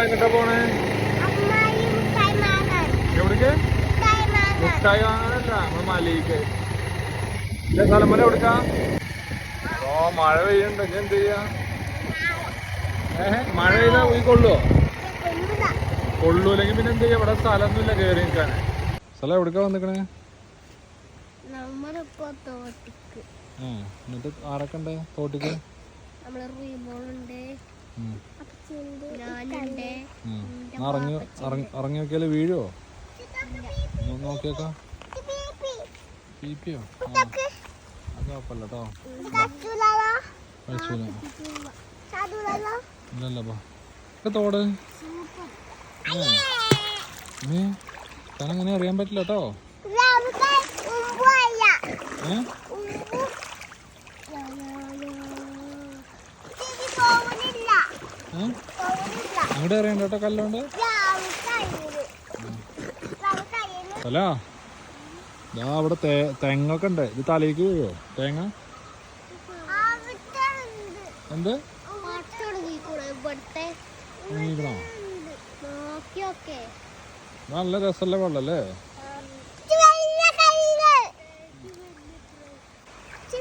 എങ്ങോട്ടാ പോണേ? എവിടേക്ക്? മുട്ടായി വാങ്ങാനല്ല, നമ്മള് മലയിലേക്ക്. സ്ഥലം വരെ എവിടുക്കാ? ഓ മഴ പെയ്യണ്ട, ഞാൻ എന്ത് ചെയ്യാ? മഴ പെയ്താ പോയി കൊള്ളുവോ? കൊള്ളൂല്ലെങ്കിൽ പിന്നെ എന്ത് ചെയ്യാ? ഇവിടെ സ്ഥലമൊന്നുമില്ല കേറി നിൽക്കാൻ. സ്ഥലം എവിടേക്കാ വന്നിക്കണേ? എന്നിട്ട് ആരൊക്കെ ഉണ്ട് തോട്ടിക്ക്? ഇറങ്ങി നോക്കിയാല് വീഴുവോ? നോക്കിയേക്കാം. പീപ്പിയോ? അത് കുഴപ്പമില്ല കേട്ടോ. ഇല്ലല്ലോ തോട് അങ്ങനെ അറിയാൻ പറ്റില്ല കേട്ടോ. അങ്ങോട്ട് അറിയണ്ട കേട്ടോ കല്ലോണ്ട്. അല്ല ഇതാ അവിടെ തെങ്ങൊക്കെ ഉണ്ട്. ഇത് തലേക്ക് വീഴോ തേങ്ങ? എന്ത് നല്ല രസമല്ലേ വെള്ളല്ലേ?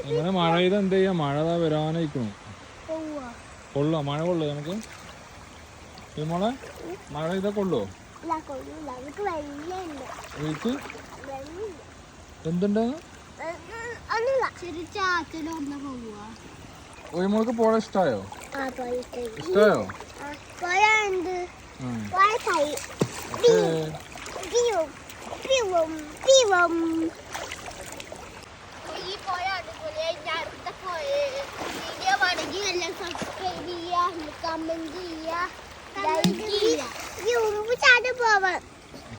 അങ്ങനെ മഴ പെയ്ത് എന്ത് ചെയ്യാ? മഴ വരാനായിക്കണു. കൊള്ളോ? മഴ കൊള്ളു നമുക്ക്? മോളെ മഴ പെയ്താ കൊള്ളുവോ? എന്തുണ്ട്? മോൾക്ക് പോള ഇഷ്ടായോ? ഇഷ്ടായോ? സബ്സ്ക്രൈബ് ചെയ്യുക, കമന്റ് ചെയ്യുക, ലൈക്ക് ചെയ്യുക.